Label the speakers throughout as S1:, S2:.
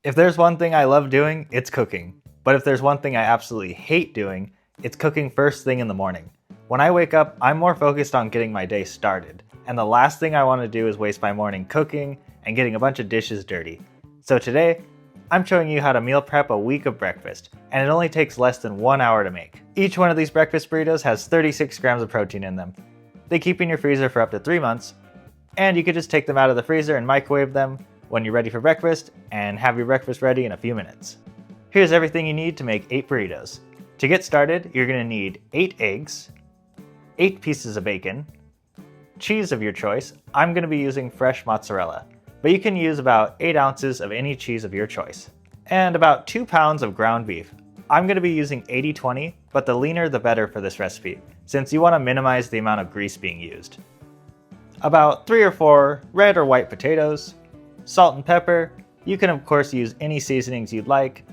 S1: If there's one thing I love doing, it's cooking. But if there's one thing I absolutely hate doing, it's cooking first thing in the morning. When I wake up, I'm more focused on getting my day started, and the last thing I want to do is waste my morning cooking and getting a bunch of dishes dirty. So today, I'm showing you how to meal prep a week of breakfast, and it only takes less than 1 hour to make. Each one of these breakfast burritos has 36 grams of protein in them. They keep in your freezer for up to 3 months, and you could just take them out of the freezer and microwave them when you're ready for breakfast and have your breakfast ready in a few minutes. Here's everything you need to make 8 burritos. To get started, you're going to need 8 eggs, 8 pieces of bacon, cheese of your choice. I'm going to be using fresh mozzarella, but you can use about 8 ounces of any cheese of your choice, and about 2 pounds of ground beef. I'm going to be using 80-20, but the leaner the better for this recipe, since you want to minimize the amount of grease being used. About 3 or 4 red or white potatoes, salt and pepper. You can of course use any seasonings you'd like.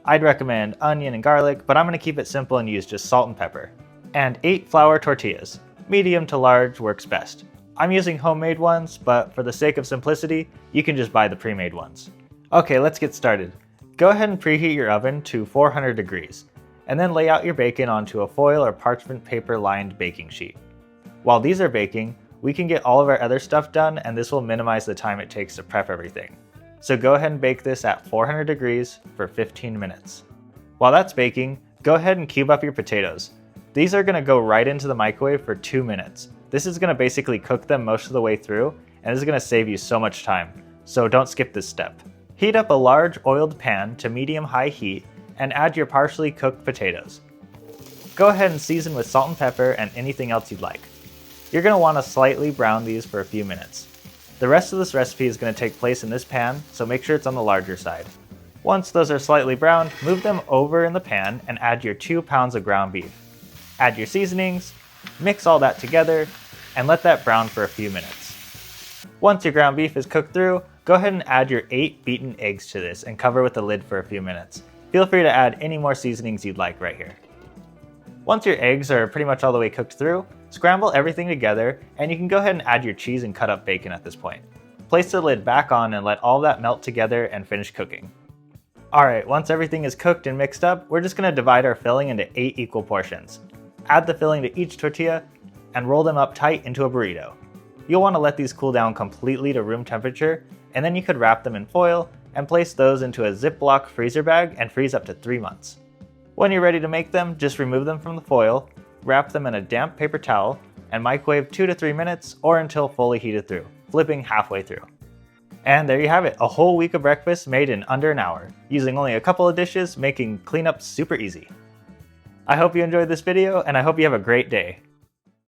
S1: I'd recommend onion and garlic, but I'm going to keep it simple and use just salt and pepper. And 8 flour tortillas. Medium to large works best. I'm using homemade ones, but for the sake of simplicity, you can just buy the pre-made ones. Okay, let's get started. Go ahead and preheat your oven to 400 degrees, and then lay out your bacon onto a foil or parchment paper lined baking sheet. While these are baking, we can get all of our other stuff done, and this will minimize the time it takes to prep everything. So go ahead and bake this at 400 degrees for 15 minutes. While that's baking, go ahead and cube up your potatoes. These are going to go right into the microwave for 2 minutes. This is going to basically cook them most of the way through, and this is going to save you so much time, so don't skip this step. Heat up a large oiled pan to medium-high heat and add your partially cooked potatoes. Go ahead and season with salt and pepper and anything else you'd like. You're going to want to slightly brown these for a few minutes. The rest of this recipe is going to take place in this pan, so make sure it's on the larger side. Once those are slightly browned, move them over in the pan and add your 2 pounds of ground beef. Add your seasonings, mix all that together, and let that brown for a few minutes. Once your ground beef is cooked through, go ahead and add your 8 beaten eggs to this and cover with the lid for a few minutes. Feel free to add any more seasonings you'd like right here. Once your eggs are pretty much all the way cooked through, scramble everything together, and you can go ahead and add your cheese and cut up bacon at this point. Place the lid back on and let all that melt together and finish cooking. Alright, once everything is cooked and mixed up, we're just going to divide our filling into 8 equal portions. Add the filling to each tortilla and roll them up tight into a burrito. You'll want to let these cool down completely to room temperature, and then you could wrap them in foil and place those into a Ziploc freezer bag and freeze up to 3 months. When you're ready to make them, just remove them from the foil, wrap them in a damp paper towel, and microwave 2 to 3 minutes or until fully heated through, flipping halfway through. And there you have it, a whole week of breakfast made in under an hour, using only a couple of dishes, making cleanup super easy. I hope you enjoyed this video, and I hope you have a great day.